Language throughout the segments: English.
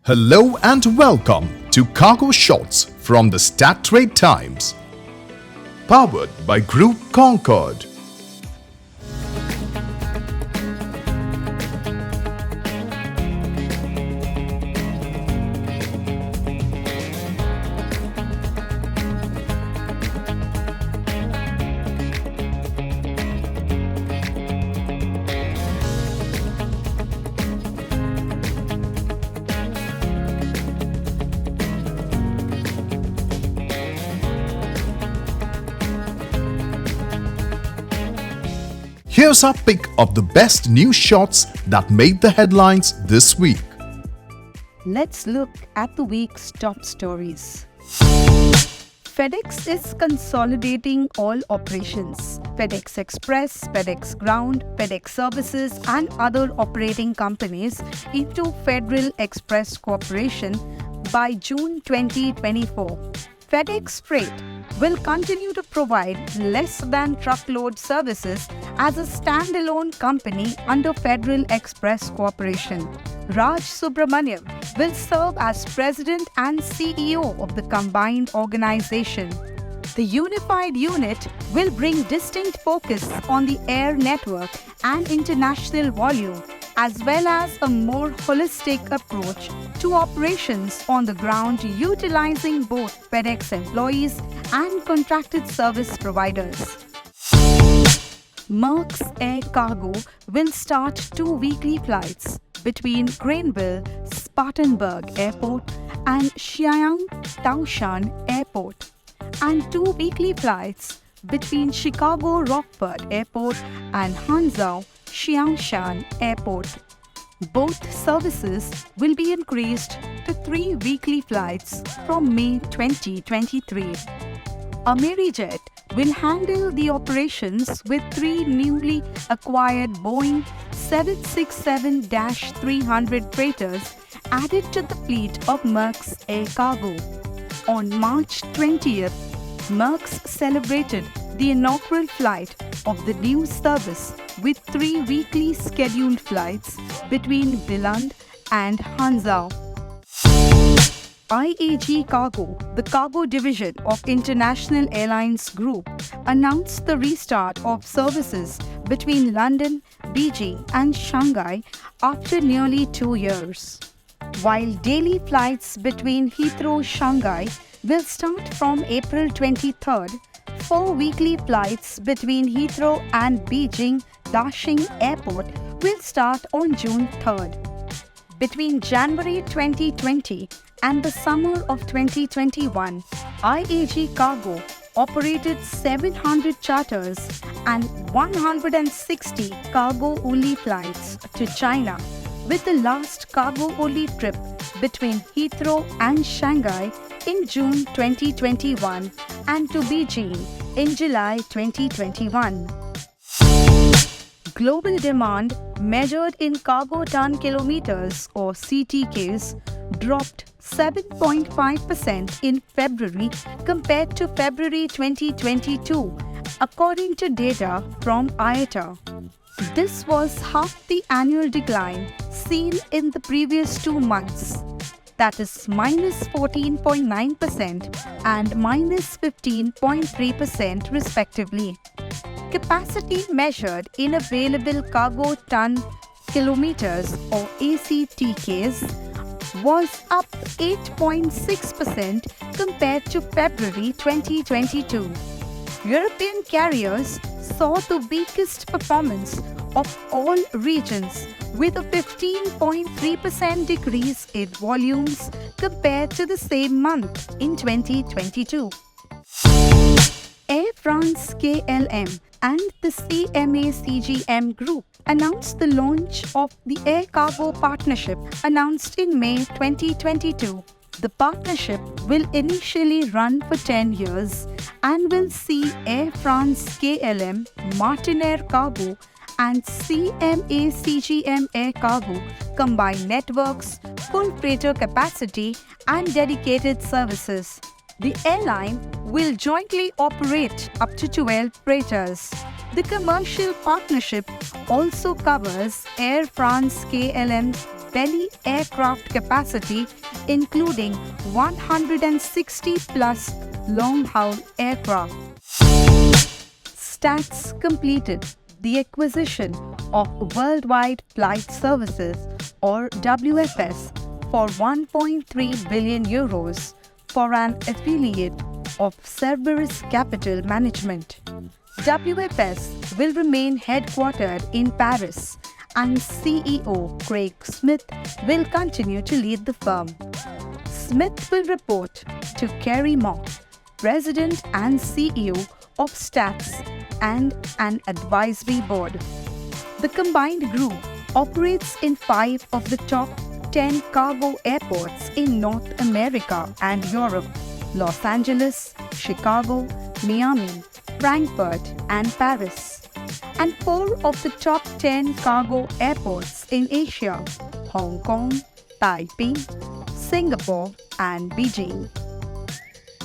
Hello and welcome to Cargo Shots from the Stat Trade Times, powered by Group Concorde. Here's our pick of the best news shots that made the headlines this week. Let's look at the week's top stories. FedEx is consolidating all operations. FedEx Express, FedEx Ground, FedEx Services and other operating companies into Federal Express Corporation by June 2024. FedEx Freight will continue to provide less than truckload services as a standalone company under Federal Express Corporation. Raj Subramaniam will serve as President and CEO of the combined organization. The unified unit will bring distinct focus on the air network and international volume, as well as a more holistic approach to operations on the ground utilizing both FedEx employees and contracted service providers. Maersk Air Cargo will start 2 weekly flights between Granville Spartanburg Airport and Xi'an Taoshan Airport, and 2 weekly flights between Chicago Rockford Airport and Hangzhou Xiangshan Airport. Both services will be increased to 3 weekly flights from May 2023. Amerijet will handle the operations with 3 newly acquired Boeing 767-300 freighters added to the fleet of Maersk Air Cargo. On March 20th, Maersk celebrated the inaugural flight of the new service with 3 weekly scheduled flights between Billund and Hangzhou. IAG Cargo, the cargo division of International Airlines Group, announced the restart of services between London, Beijing and Shanghai after nearly 2 years. While daily flights between Heathrow, Shanghai will start from April 23rd, 4 weekly flights between Heathrow and Beijing Daxing Airport will start on June 3rd. Between January 2020 and the summer of 2021, IAG Cargo operated 700 charters and 160 cargo-only flights to China, with the last cargo-only trip between Heathrow and Shanghai in June 2021 and to Beijing in July 2021. Global demand measured in cargo ton kilometers or CTKs dropped 7.5% in February compared to February 2022, according to data from IATA. This was half the annual decline seen in the previous 2 months, that is minus 14.9% and minus 15.3% respectively. Capacity measured in available cargo ton kilometers or ACTKs was up 8.6% compared to February 2022. European carriers saw the weakest performance of all regions, with a 15.3% decrease in volumes compared to the same month in 2022. Air France-KLM and the CMA-CGM Group announced the launch of the Air Cargo Partnership announced in May 2022. The partnership will initially run for 10 years and will see Air France-KLM, Martinair Cargo and CMA-CGM Air Cargo combine networks, full freighter capacity and dedicated services. The airline will jointly operate up to 12 freighters. The commercial partnership also covers Air France-KLM's belly aircraft capacity, including 160 plus long-haul aircraft. Stats completed the acquisition of Worldwide Flight Services or WFS for 1.3 billion euros for an affiliate of Cerberus Capital Management. WFS will remain headquartered in Paris and CEO Craig Smyth will continue to lead the firm. Smyth will report to Kerry, President and CEO of Stats and an advisory board. The combined group operates in 5 of the top 10 cargo airports in North America and Europe: Los Angeles, Chicago, Miami, Frankfurt, and Paris, and 4 of the top 10 cargo airports in Asia: Hong Kong, Taipei, Singapore, and Beijing.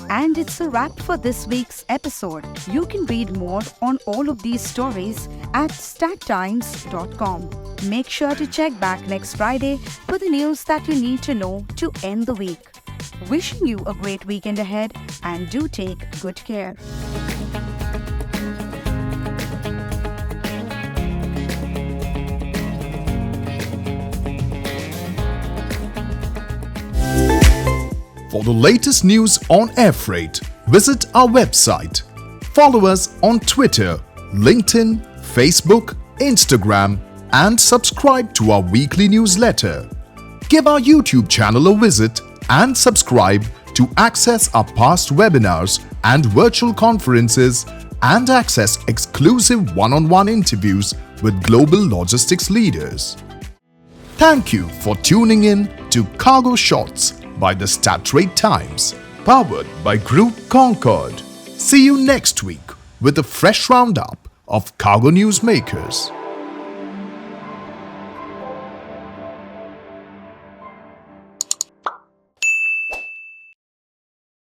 And it's a wrap for this week's episode. You can read more on all of these stories at stattimes.com. Make sure to check back next Friday for the news that you need to know to end the week. Wishing you a great weekend ahead, and do take good care. For the latest news on air freight, visit our website. Follow us on Twitter, LinkedIn, Facebook, Instagram, and subscribe to our weekly newsletter. Give our YouTube channel a visit and subscribe to access our past webinars and virtual conferences and access exclusive one-on-one interviews with global logistics leaders. Thank you for tuning in to Cargo Shots by the Strat Times, powered by Group Concorde. See you next week with a fresh roundup of cargo news makers.